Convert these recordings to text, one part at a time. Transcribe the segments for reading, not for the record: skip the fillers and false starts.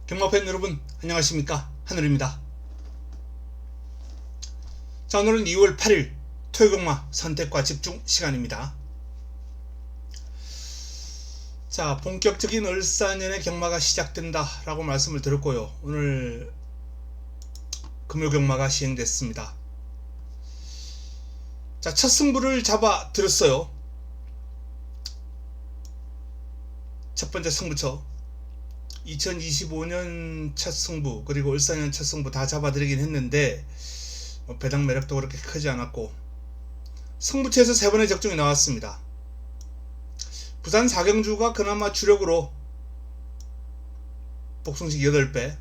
경마팬 여러분 안녕하십니까, 하늘입니다. 자, 오늘은 2월 8일 토요경마 선택과 집중 시간입니다. 자, 본격적인 을사년의 경마가 시작된다 라고 말씀을 드렸고요, 오늘 금요경마가 시행됐습니다. 자, 첫 승부를 잡아 드렸어요. 첫 번째 승부처 2025년 첫 승부 그리고 을사년 첫 승부 다 잡아드리긴 했는데 배당 매력도 그렇게 크지 않았고, 승부처에서 3번의 적중이 나왔습니다. 부산 사경주가 그나마 주력으로 복승식 8배,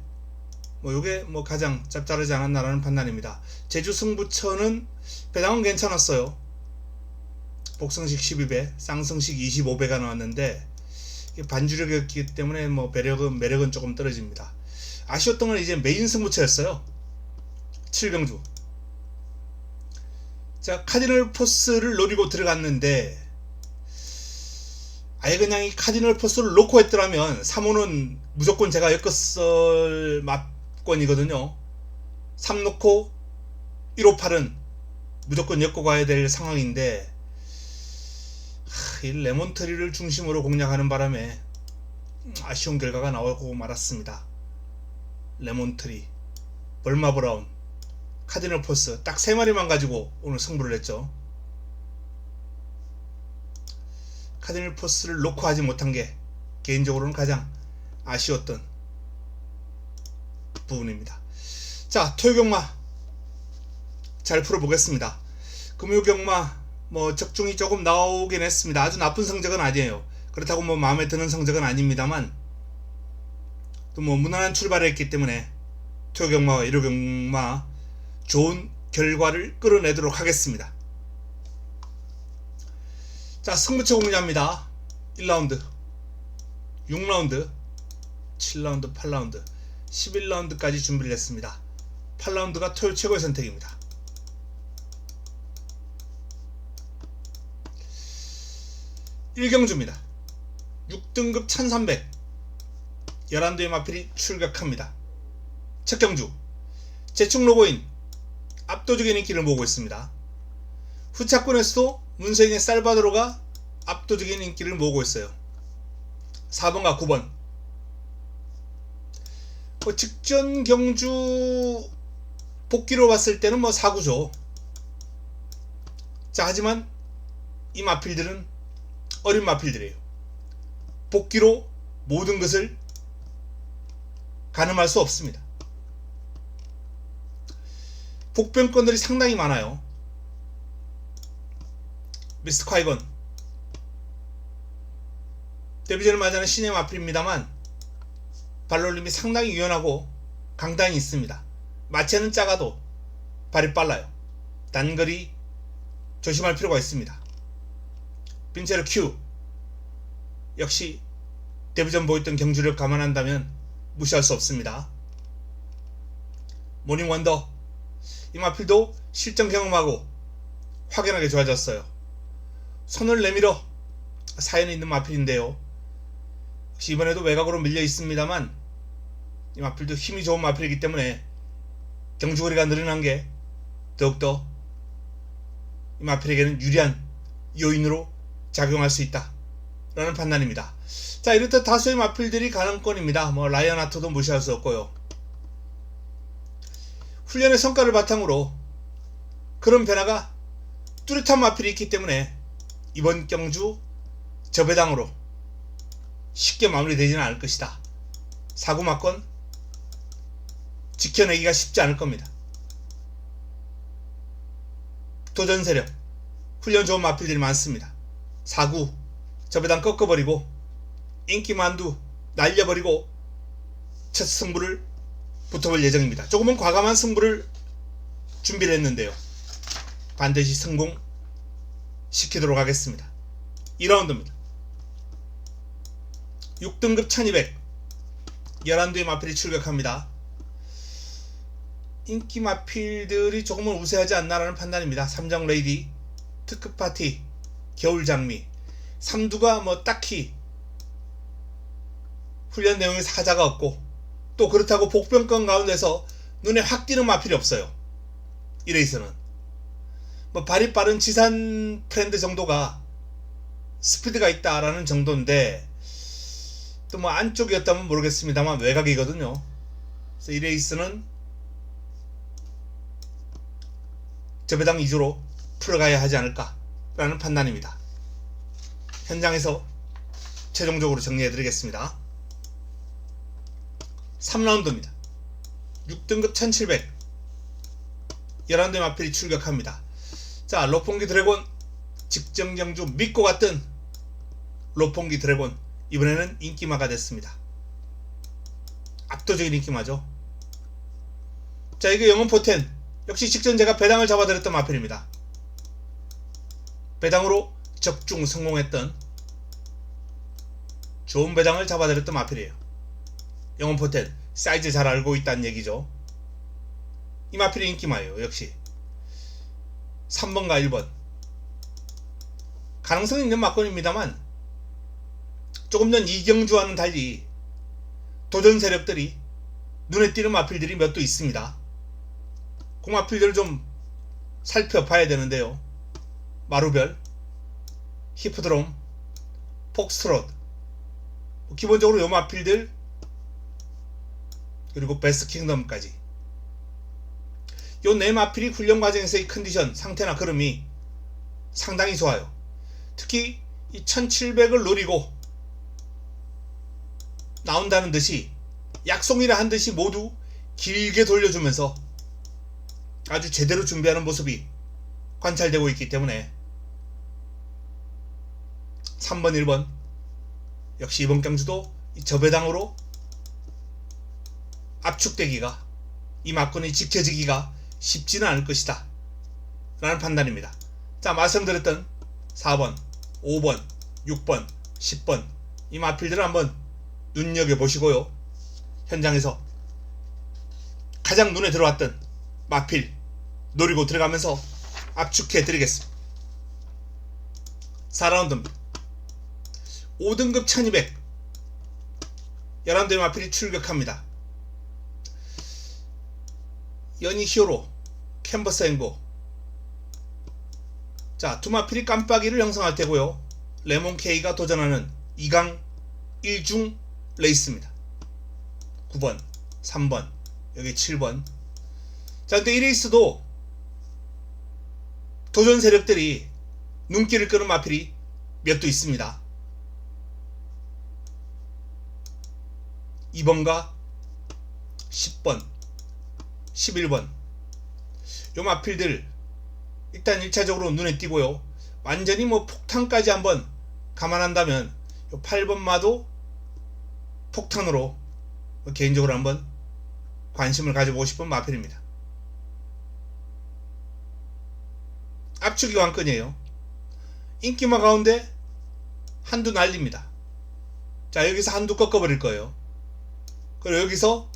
요게 가장 짭짤하지 않았나라는 판단입니다. 제주 승부처는 배당은 괜찮았어요. 복승식 12배, 쌍승식 25배가 나왔는데 반주력이었기 때문에 매력은 조금 떨어집니다. 아쉬웠던 건 이제 메인 승부처였어요. 7경주. 자, 카디널 포스를 노리고 들어갔는데 아예 그냥 이 카디널 포스를 놓고 했더라면 3호는 무조건 제가 엮었을 맛권이거든요. 3 놓고 158은 무조건 엮고 가야 될 상황인데 이 레몬트리를 중심으로 공략하는 바람에 아쉬운 결과가 나오고 말았습니다. 레몬트리, 벌마브라운, 카디널 포스 딱 3마리만 가지고 오늘 승부를 했죠. 카디널 포스를 놓고 하지 못한 게 개인적으로는 가장 아쉬웠던 부분입니다. 자, 토요경마 잘 풀어보겠습니다. 금요경마 적중이 조금 나오긴 했습니다. 아주 나쁜 성적은 아니에요. 그렇다고 마음에 드는 성적은 아닙니다만 또 무난한 출발을 했기 때문에 토요경마와 일요경마 좋은 결과를 끌어내도록 하겠습니다. 자, 승부처 공략합니다. 1라운드, 6라운드, 7라운드, 8라운드, 11라운드까지 준비를 했습니다. 8라운드가 토요 최고의 선택입니다. 1경주입니다. 6등급 1300 11두의 마필이 출격합니다. 첫 경주 제축 로고인 압도적인 인기를 모으고 있습니다. 후차권에서도 문세인의 살바도로가 압도적인 인기를 모으고 있어요. 4번과 9번 직전 경주 복귀로 봤을 때는 4구죠. 자, 하지만 이 마필들은 어린 마필들이에요. 복귀로 모든 것을 가늠할 수 없습니다. 복변권들이 상당히 많아요. 미스터 콰이건 데뷔전을 맞이하는 신의 마필입니다만 발놀림이 상당히 유연하고 강단이 있습니다. 마체는 작아도 발이 빨라요. 단거리 조심할 필요가 있습니다. 빈체르 큐 역시 데뷔전 보였던 경주력 감안한다면 무시할 수 없습니다. 모닝 원더 이 마필도 실전 경험하고 확연하게 좋아졌어요. 손을 내밀어 사연이 있는 마필인데요. 역시 이번에도 외곽으로 밀려 있습니다만 이 마필도 힘이 좋은 마필이기 때문에 경주거리가 늘어난 게 더욱더 이 마필에게는 유리한 요인으로 작용할 수 있다 라는 판단입니다. 자, 이렇듯 다수의 마필들이 가능권입니다. 라이언 하트도 무시할 수 없고요. 훈련의 성과를 바탕으로 그런 변화가 뚜렷한 마필이 있기 때문에 이번 경주 저배당으로 쉽게 마무리되지는 않을 것이다. 사구마권 지켜내기가 쉽지 않을 겁니다. 도전 세력, 훈련 좋은 마필들이 많습니다. 4구 저배당 꺾어버리고 인기만두 날려버리고 첫 승부를 붙어볼 예정입니다. 조금은 과감한 승부를 준비를 했는데요, 반드시 성공시키도록 하겠습니다. 2라운드입니다. 6등급 1200 11두의 마필이 출격합니다. 인기 마필들이 조금은 우세하지 않나라는 판단입니다. 삼정 레이디, 특급 파티, 겨울장미, 삼두가 딱히 훈련 내용에서 하자가 없고 또 그렇다고 복병권 가운데서 눈에 확 띄는 마필이 없어요. 이 레이스는 뭐 발이 빠른 지산 프렌드 정도가 스피드가 있다라는 정도인데, 또 뭐 안쪽이었다면 모르겠습니다만 외곽이거든요. 그래서 이 레이스는 저배당 위주로 풀어가야 하지 않을까라는 판단입니다. 현장에서 최종적으로 정리해드리겠습니다. 3라운드입니다. 6등급 1700 11대 마필이 출격합니다. 자, 로폰기 드래곤 직전 경주 믿고 갔던 로폰기 드래곤, 이번에는 인기마가 됐습니다. 압도적인 인기마죠. 자, 이게 영혼 포텐, 역시 직전 제가 배당을 잡아드렸던 마필입니다. 배당으로 적중 성공했던 좋은 배당을 잡아드렸던 마필이에요. 영혼 포텐 사이즈 잘 알고 있다는 얘기죠. 이 마필이 인기마예요. 역시 3번과 1번 가능성 있는 막건입니다만, 조금 전 이경주와는 달리 도전 세력들이 눈에 띄는 마필들이 몇 도 있습니다. 그 마필들을 좀 살펴봐야 되는데요. 마루별, 히프드롬, 폭스트롯, 기본적으로 요 마필들, 그리고 베스트킹덤까지 요 네 마필이 훈련 과정에서의 컨디션, 상태나 걸음이 상당히 좋아요. 특히 이 1700을 노리고 나온다는 듯이, 약속이라 한 듯이 모두 길게 돌려주면서 아주 제대로 준비하는 모습이 관찰되고 있기 때문에 3번, 1번 역시 이번 경주도 저배당으로 압축되기가, 이 막건이 지켜지기가 쉽지는 않을 것이다 라는 판단입니다. 자, 말씀드렸던 4번, 5번, 6번, 10번 이 마필들을 한번 눈여겨보시고요. 현장에서 가장 눈에 들어왔던 마필 노리고 들어가면서 압축해드리겠습니다. 4라운드입니다. 5등급 1200 11대 마필이 출격합니다. 연희 히어로, 캔버스 앵고. 자, 두 마필이 깜빡이를 형성할 테고요. 레몬 K가 도전하는 2강 1중 레이스입니다. 9번, 3번, 여기 7번. 자, 근데 이 레이스도 도전 세력들이 눈길을 끄는 마필이 몇 도 있습니다. 2번과 10번, 11번 요 마필들 일단 1차적으로 눈에 띄고요. 완전히 뭐 폭탄까지 한번 감안한다면 요 8번마도 폭탄으로 개인적으로 한번 관심을 가져보고 싶은 마필입니다. 압축이 왕권이에요. 인기마 가운데 한두 날립니다. 자, 여기서 한두 꺾어버릴 거예요. 그리고 여기서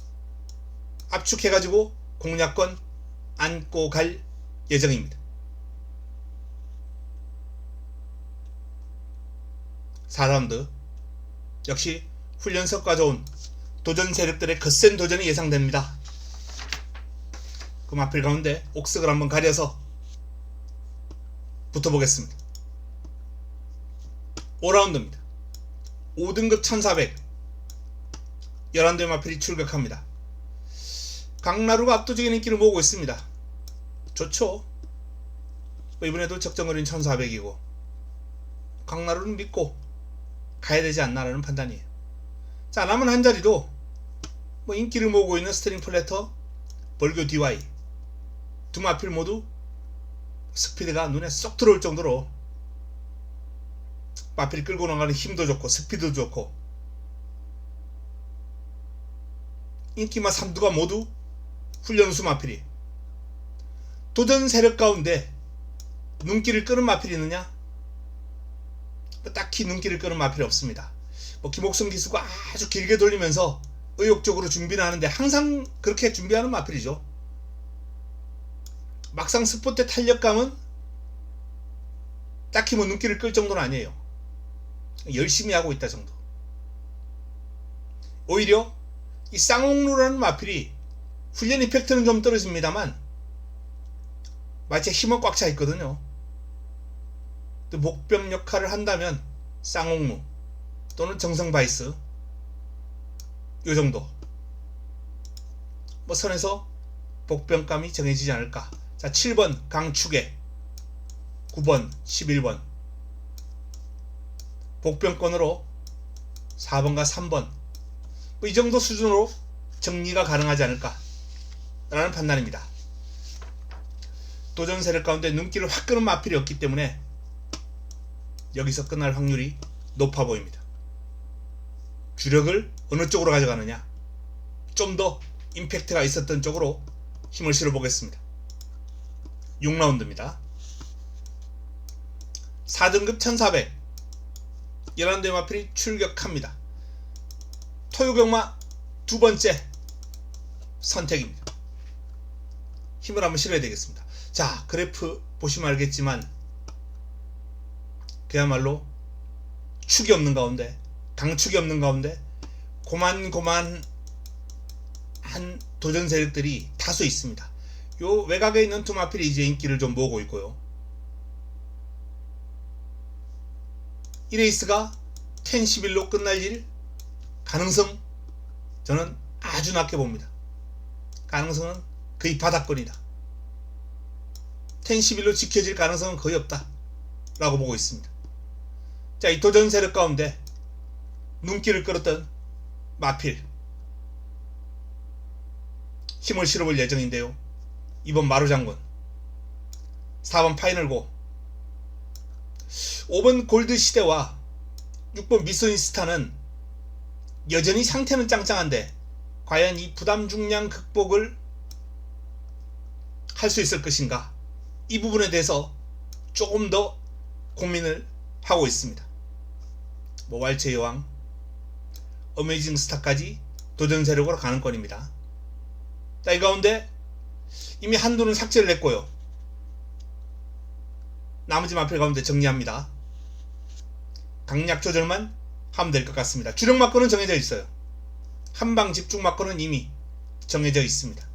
압축해가지고 공략권 안고 갈 예정입니다. 4라운드 역시 훈련석 가져온 도전 세력들의 거센 도전이 예상됩니다. 그 마필 가운데 옥석을 한번 가려서 붙어보겠습니다. 5라운드입니다. 5등급 1400 11대 마필이 출격합니다. 강나루가 압도적인 인기를 모으고 있습니다. 좋죠. 이번에도 적정거리는 1400이고 강나루는 믿고 가야 되지 않나라는 판단이에요. 자, 남은 한 자리도 뭐 인기를 모으고 있는 스트링 플래터, 벌교 DY 두 마필 모두 스피드가 눈에 쏙 들어올 정도로 마필이 끌고 나가는 힘도 좋고 스피드도 좋고, 인기마 3두가 모두 훈련수 마필이. 도전 세력 가운데 눈길을 끄는 마필이 있느냐? 딱히 눈길을 끄는 마필이 없습니다. 뭐 김옥성 기수가 아주 길게 돌리면서 의욕적으로 준비를 하는데 항상 그렇게 준비하는 마필이죠. 막상 스포트 탄력감은 딱히 뭐 눈길을 끌 정도는 아니에요. 열심히 하고 있다 정도. 오히려 이 쌍옥루라는 마필이 훈련 이펙트는 좀 떨어집니다만 마치 힘은 꽉 차 있거든요. 또 목병 역할을 한다면 쌍옥루 또는 정성바이스 요 정도 뭐 선에서 복병감이 정해지지 않을까. 자, 7번 강축에 9번 11번 복병권으로 4번과 3번 뭐 이 정도 수준으로 정리가 가능하지 않을까 라는 판단입니다. 도전 세력 가운데 눈길을 확 끄는 마필이 없기 때문에 여기서 끝날 확률이 높아 보입니다. 주력을 어느 쪽으로 가져가느냐, 좀 더 임팩트가 있었던 쪽으로 힘을 실어 보겠습니다. 6라운드입니다. 4등급 1400 11대 마필이 출격합니다. 토요경마 두 번째 선택입니다. 힘을 한번 실어야 되겠습니다. 자, 그래프 보시면 알겠지만 그야말로 축이 없는 가운데, 강축이 없는 가운데 고만고만한 도전 세력들이 다수 있습니다. 요 외곽에 있는 두 마필이 이제 인기를 좀 모으고 있고요. 이 레이스가 10-11로 끝날 일 가능성 저는 아주 낮게 봅니다. 가능성은 거의 바닥권이다. 10-11로 지켜질 가능성은 거의 없다 라고 보고 있습니다. 자, 이 도전 세력 가운데 눈길을 끌었던 마필 힘을 실어볼 예정인데요. 2번 마루장군, 4번 파이널고, 5번 골드시대와 6번 미소니스타는 여전히 상태는 짱짱한데 과연 이 부담 중량 극복을 할 수 있을 것인가, 이 부분에 대해서 조금 더 고민을 하고 있습니다. 뭐 왈츠의 여왕, 어메이징 스타까지 도전 세력으로 가는 건입니다. 자, 이 가운데 이미 한두는 삭제를 했고요. 나머지 마필 가운데 정리합니다. 강약 조절만 하면 될 것 같습니다. 주력 마커는 정해져 있어요. 한방 집중 마커는 이미 정해져 있습니다.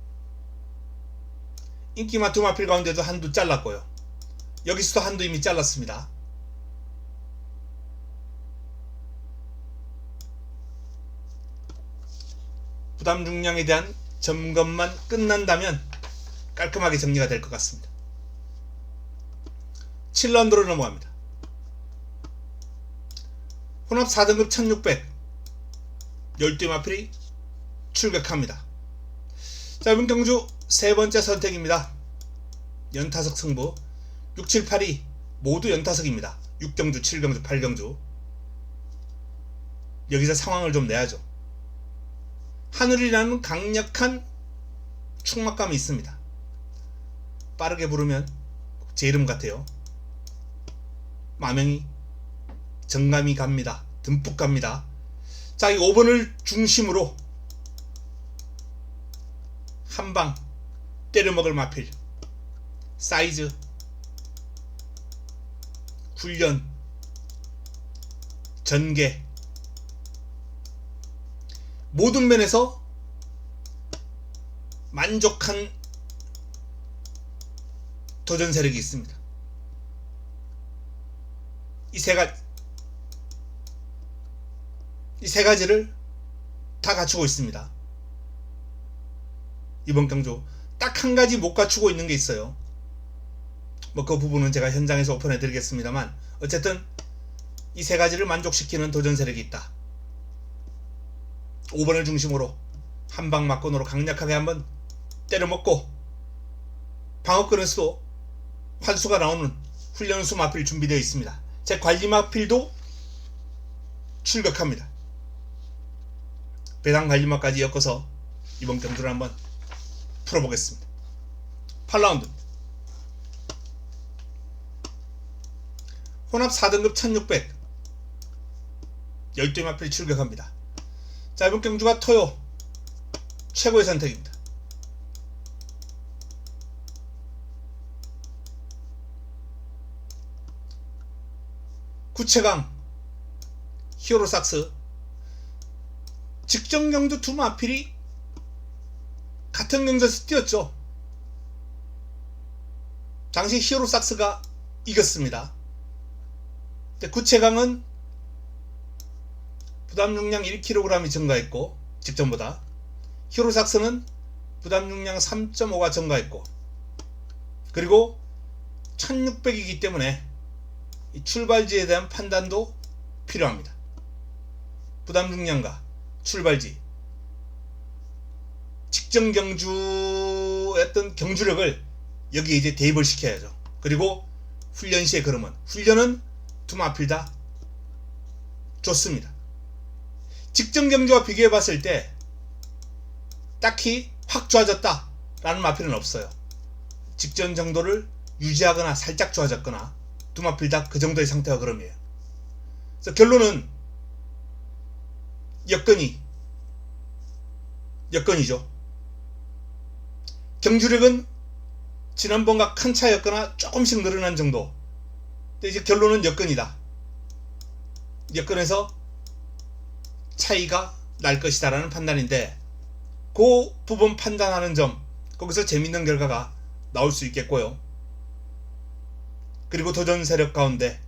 인기마 두 마필 가운데도 한두 잘랐고요. 여기서도 한두 이미 잘랐습니다. 부담 중량에 대한 점검만 끝난다면 깔끔하게 정리가 될 것 같습니다. 7라운드로 넘어갑니다. 혼합 4등급 1600 12 마필이 출격합니다. 자, 이번 경주 세 번째 선택입니다. 연타석 승부 6, 7, 8이 모두 연타석입니다. 6경주, 7경주, 8경주. 여기서 상황을 좀 내야죠. 하늘이라는 강력한 충막감이 있습니다. 빠르게 부르면 제 이름 같아요. 마명이 정감이 갑니다. 듬뿍 갑니다. 자, 이 5번을 중심으로 한방 때려먹을 마필, 사이즈, 훈련, 전개 모든 면에서 만족한 도전 세력이 있습니다. 이 세 가지를 다 갖추고 있습니다. 이번 경주 딱 한 가지 못 갖추고 있는 게 있어요. 뭐 그 부분은 제가 현장에서 오픈해 드리겠습니다만, 어쨌든 이 세 가지를 만족시키는 도전 세력이 있다. 5번을 중심으로 한방 막건으로 강력하게 한번 때려먹고, 방어권에서도 환수가 나오는 훈련수 마필 준비되어 있습니다. 제 관리 마필도 출격합니다. 배당 관리마까지 엮어서 이번 경주를 한번 풀어보겠습니다. 8라운드 혼합 4등급 1600 12 마필이 출격합니다. 자, 이번 경주가 토요 최고의 선택입니다. 구체강, 히어로삭스, 직전 경주 두 마필이 같은 경주에서 뛰었죠. 당시 히어로삭스가 이겼습니다. 구체강은 부담 용량 1kg이 증가했고 직전보다, 히어로삭스는 부담 용량 3.5가 증가했고, 그리고 1600이기 때문에 이 출발지에 대한 판단도 필요합니다. 부담 용량과 출발지, 직전 경주의 어떤 경주력을 여기에 이제 대입을 시켜야죠. 그리고 훈련 시에 그러면 훈련은 두 마필 다 좋습니다. 직전 경주와 비교해 봤을 때 딱히 확 좋아졌다 라는 마필은 없어요. 직전 정도를 유지하거나 살짝 좋아졌거나 두 마필 다 그 정도의 상태가 그럼이에요. 그래서 결론은 여건이죠. 경주력은 지난번과 큰 차이였거나 조금씩 늘어난 정도. 근데 이제 결론은 여건이다. 여건에서 차이가 날 것이다 라는 판단인데, 그 부분 판단하는 점, 거기서 재밌는 결과가 나올 수 있겠고요. 그리고 도전 세력 가운데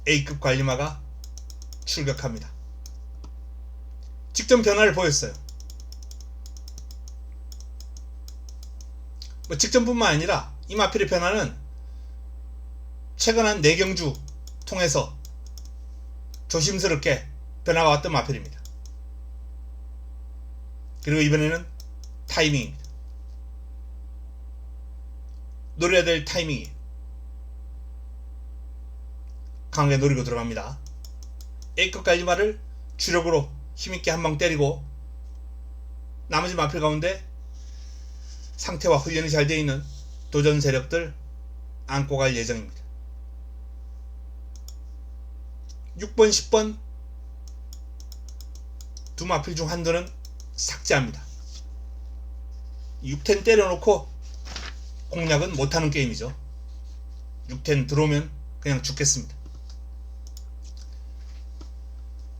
A급 관리마가 출격합니다. 직전 변화를 보였어요. 직전뿐만 아니라 이 마필의 변화는 최근 한 4경주 통해서 조심스럽게 변화가 왔던 마필입니다. 그리고 이번에는 타이밍입니다. 노려야 될 타이밍이 강하게 노리고 들어갑니다. A급 관리마를 주력으로 힘있게 한 방 때리고, 나머지 마필 가운데 상태와 훈련이 잘 되어 있는 도전 세력들 안고 갈 예정입니다. 6번, 10번 두 마필 중 한도는 삭제합니다. 6텐 때려놓고 공략은 못하는 게임이죠. 6텐 들어오면 그냥 죽겠습니다.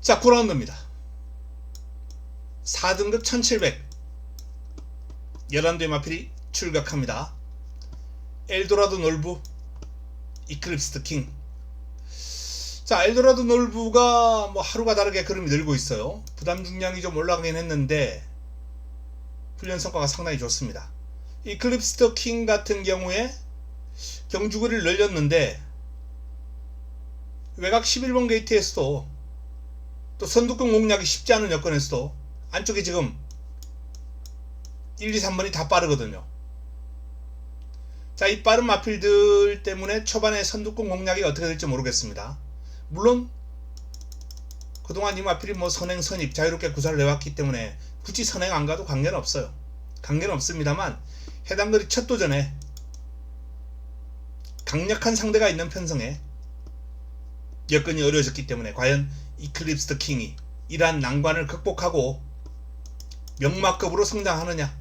자, 9라운드입니다. 4등급 1700 11대의 마필이 출격합니다. 엘도라도 놀부, 이클립스드 킹. 자, 엘도라도 놀부가 뭐 하루가 다르게 그림이 늘고 있어요. 부담 중량이 좀 올라가긴 했는데 훈련 성과가 상당히 좋습니다. 이클립스드 킹 같은 경우에 경주거리를 늘렸는데 외곽 11번 게이트에서도, 또 선두권 공략이 쉽지 않은 여건에서도 안쪽에 지금 1, 2, 3번이 다 빠르거든요. 자, 이 빠른 마필들 때문에 초반에 선두권 공략이 어떻게 될지 모르겠습니다. 물론 그동안 이 마필이 뭐 선행 선입 자유롭게 구사를 해왔기 때문에 굳이 선행 안 가도 관계는 없어요. 관계는 없습니다만, 해당 거리 첫 도전에 강력한 상대가 있는 편성에 여건이 어려워졌기 때문에 과연 이클립스드 킹이 이러한 난관을 극복하고 명마급으로 성장하느냐,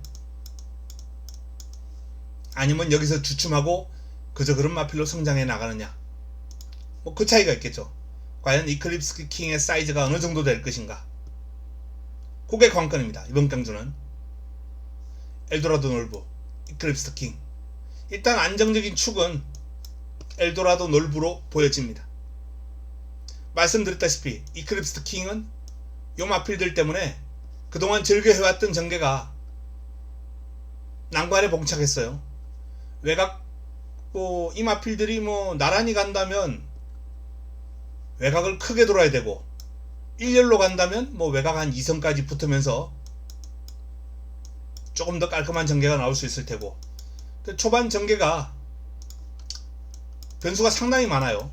아니면 여기서 주춤하고 그저 그런 마필로 성장해 나가느냐, 뭐 그 차이가 있겠죠. 과연 이클립스 킹의 사이즈가 어느 정도 될 것인가, 그게 관건입니다. 이번 경주는 엘도라도 놀부, 이클립스 킹. 일단 안정적인 축은 엘도라도 놀부로 보여집니다. 말씀드렸다시피 이클립스 킹은 요 마필들 때문에 그동안 즐겨해왔던 전개가 난관에 봉착했어요. 외곽 이 마필들이 뭐 나란히 간다면 외곽을 크게 돌아야 되고, 일렬로 간다면 뭐 외곽 한 2선까지 붙으면서 조금 더 깔끔한 전개가 나올 수 있을 테고, 초반 전개가 변수가 상당히 많아요.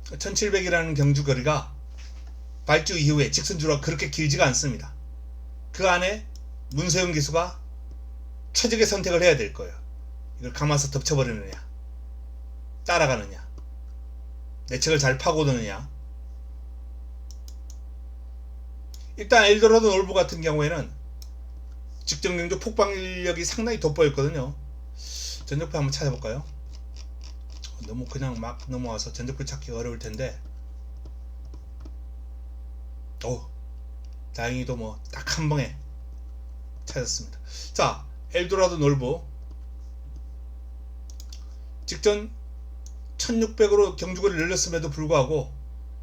1700이라는 경주 거리가 발주 이후에 직선주로가 그렇게 길지가 않습니다. 그 안에 문세영 기수가 최적의 선택을 해야 될 거예요. 이걸 감아서 덮쳐버리느냐, 따라가느냐, 내책을 잘 파고드느냐. 일단 엘도라도 놀부 같은 경우에는 직전 경주 폭발력이 상당히 돋보였거든요. 전적표 한번 찾아볼까요? 너무 그냥 막 넘어와서 전적표 찾기가 어려울 텐데, 오, 다행히도 뭐 딱 한 방에 찾았습니다. 자, 엘도라도 놀부 직전 1600으로 경주거리를 늘렸음에도 불구하고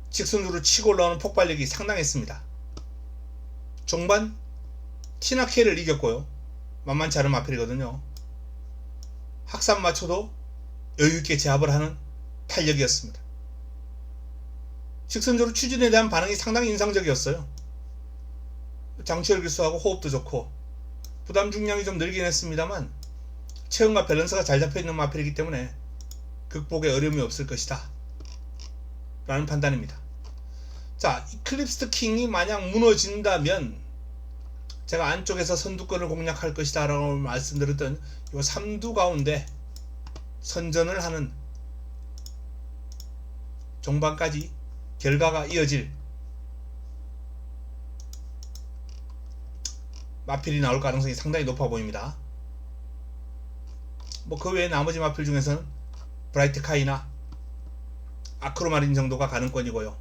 직선으로 치고 올라오는 폭발력이 상당했습니다. 종반 티나케를 이겼고요. 만만치 않은 마필이거든요. 학산 맞춰도 여유있게 제압을 하는 탄력이었습니다. 직선적으로 추진에 대한 반응이 상당히 인상적이었어요. 장치열 기수하고 호흡도 좋고 부담 중량이 좀 늘긴 했습니다만 체형과 밸런스가 잘 잡혀있는 마필이기 때문에 극복에 어려움이 없을 것이다 라는 판단입니다. 자, 이클립스드 킹이 만약 무너진다면 제가 안쪽에서 선두권을 공략할 것이다 라고 말씀드렸던 이 3두 가운데 선전을 하는 종반까지 결과가 이어질 마필이 나올 가능성이 상당히 높아 보입니다. 뭐 그 외에 나머지 마필 중에서는 브라이트 카이나 아크로마린 정도가 가능권이고요.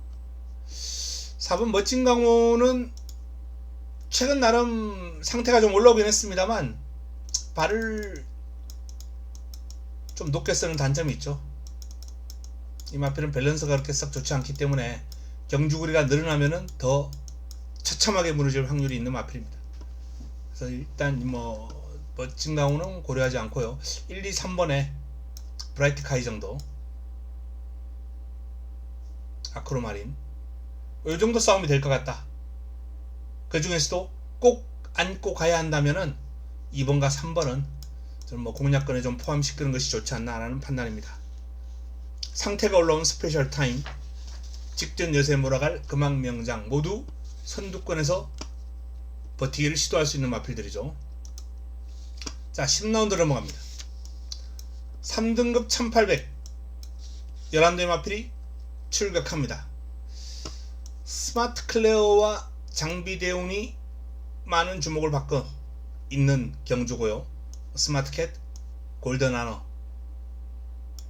4번 멋진 강호는 최근 나름 상태가 좀 올라오긴 했습니다만 발을 좀 높게 쓰는 단점이 있죠. 이 마필은 밸런스가 그렇게 썩 좋지 않기 때문에 경주거리가 늘어나면은 더 처참하게 무너질 확률이 있는 마필입니다. 그래서 일단 뭐 멋진 강호는 고려하지 않고요. 1, 2, 3번에 브라이트 카이 정도, 아크로마린 이 정도 싸움이 될 것 같다. 그 중에서도 꼭 안고 가야 한다면은 2번과 3번은 저는 뭐 공략권에 좀 포함시키는 것이 좋지 않나라는 판단입니다. 상태가 올라온 스페셜 타임, 직전 여세 몰아갈 금왕명장 모두 선두권에서 버티기를 시도할 수 있는 마필들이죠. 자, 10라운드 넘어갑니다. 3등급 1800 11대의 마필이 출격합니다. 스마트 클레어와 장비 대운이 많은 주목을 받고 있는 경주고요. 스마트캣, 골든 아너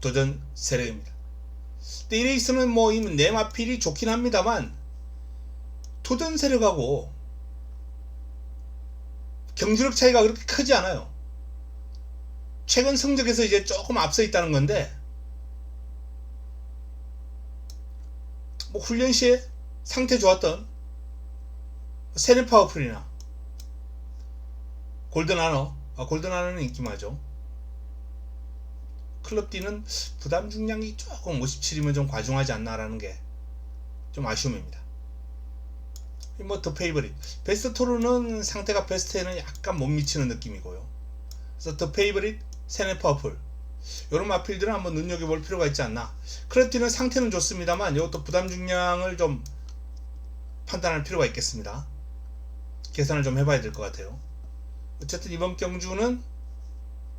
도전 세력입니다. 근데 이 레이스는 뭐 이 네 마필이 좋긴 합니다만 도전 세력하고 경주력 차이가 그렇게 크지 않아요. 최근 성적에서 이제 조금 앞서 있다는 건데 뭐 훈련 시에 상태 좋았던 세네 파워풀이나 골든 아너, 골든 아너는 인기마죠. 클럽 D는 부담 중량이 조금 57이면 좀 과중하지 않나라는 게 좀 아쉬움입니다. 뭐 더 페이버릿, 베스트 토르는 상태가 베스트에는 약간 못 미치는 느낌이고요. 그래서 더 페이버릿, 세네 파워풀 이런 마필들은 한번 눈여겨볼 필요가 있지 않나. 클럽 D는 상태는 좋습니다만 이것도 부담 중량을 좀 판단할 필요가 있겠습니다. 계산을 좀 해봐야 될 것 같아요. 어쨌든 이번 경주는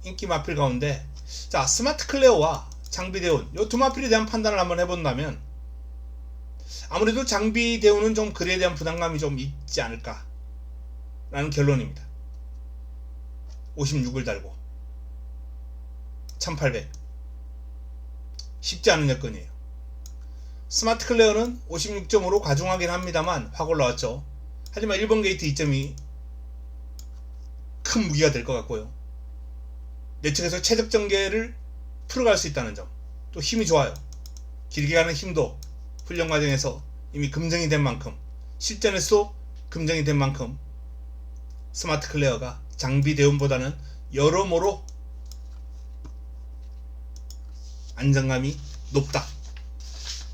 인기 마필 가운데 자, 스마트 클레어와 장비 대운 이 두 마필에 대한 판단을 한번 해본다면 아무래도 장비 대운은 좀 글에 대한 부담감이 좀 있지 않을까 라는 결론입니다. 56을 달고 1800 쉽지 않은 여건이에요. 스마트 클레어는 56점으로 과중하긴 합니다만 확 올라왔죠. 하지만 1번 게이트 2점이 큰 무기가 될 것 같고요. 내측에서 최적 전개를 풀어갈 수 있다는 점, 또 힘이 좋아요. 길게 가는 힘도 훈련 과정에서 이미 검증이 된 만큼, 실전에서도 검증이 된 만큼 스마트 클레어가 장비 대운보다는 여러모로 안정감이 높다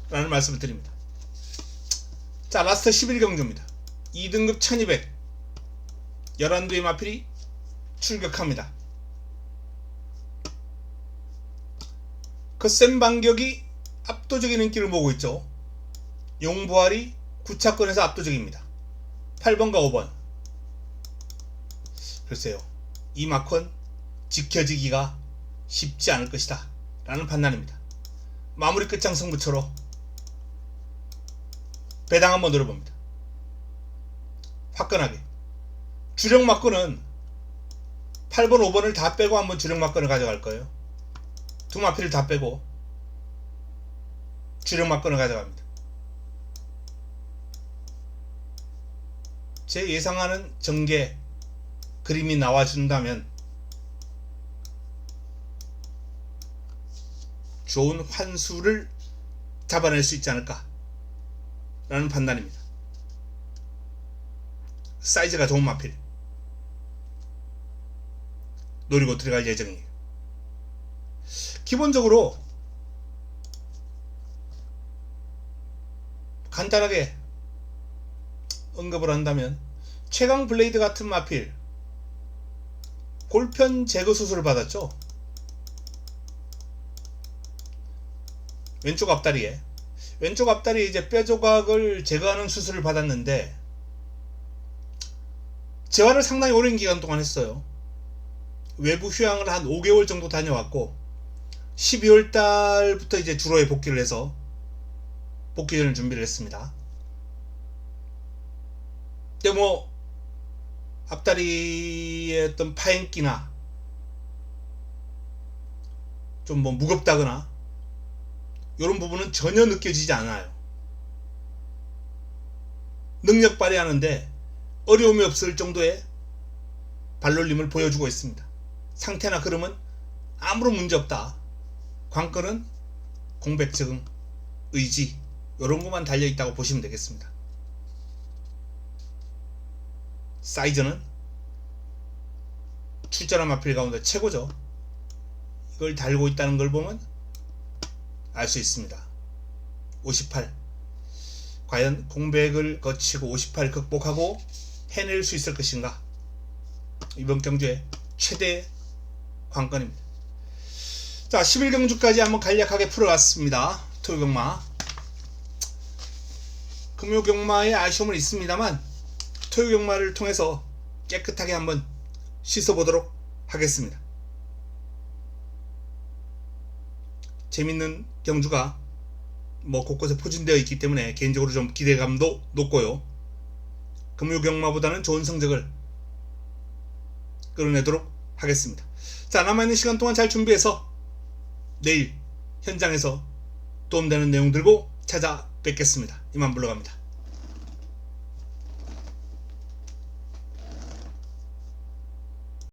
라는 말씀을 드립니다. 자, 라스트 11경주입니다. 2등급 1200 11두의 마필이 출격합니다. 그 센 반격이 압도적인 인기를 모으고 있죠. 용부알이 9차권에서 압도적입니다. 8번과 5번. 글쎄요, 이 마권 지켜지기가 쉽지 않을 것이다 라는 판단입니다. 마무리 끝장 승부처로 배당 한번 노려봅니다. 화끈하게 주력 마권은 8번 5번을 다 빼고 한번 주력 마권을 가져갈 거예요. 두 마필을 다 빼고 주력 마권을 가져갑니다. 제 예상하는 전개 그림이 나와준다면 좋은 환수를 잡아낼 수 있지 않을까 라는 판단입니다. 사이즈가 좋은 마필 노리고 들어갈 예정이에요. 기본적으로 간단하게 언급을 한다면 최강 블레이드 같은 마필 골편 제거 수술을 받았죠. 왼쪽 앞다리에 이제 뼈 조각을 제거하는 수술을 받았는데 재활을 상당히 오랜 기간 동안 했어요. 외부 휴양을 한 5개월 정도 다녀왔고 12월 달부터 이제 주로에 복귀를 해서 복귀전을 준비를 했습니다. 근데 뭐 앞다리의 어떤 파행기나 좀 뭐 무겁다거나 이런 부분은 전혀 느껴지지 않아요. 능력 발휘하는데 어려움이 없을 정도의 발놀림을 보여주고 있습니다. 상태나 흐름은 아무런 문제 없다. 관건은 공백 적응, 의지 이런 것만 달려있다고 보시면 되겠습니다. 사이즈는 출전한 마필 가운데 최고죠. 이걸 달고 있다는 걸 보면 알 수 있습니다. 58 과연 공백을 거치고 58 극복하고 해낼 수 있을 것인가, 이번 경주의 최대 관건입니다. 자, 11경주까지 한번 간략하게 풀어왔습니다. 토요경마, 금요경마의 아쉬움은 있습니다만 토요경마를 통해서 깨끗하게 한번 씻어보도록 하겠습니다. 재밌는 경주가 뭐 곳곳에 포진되어 있기 때문에 개인적으로 좀 기대감도 높고요. 금요경마보다는 좋은 성적을 끌어내도록 하겠습니다. 자, 남아있는 시간 동안 잘 준비해서 내일 현장에서 도움되는 내용 들고 찾아뵙겠습니다. 이만 물러갑니다.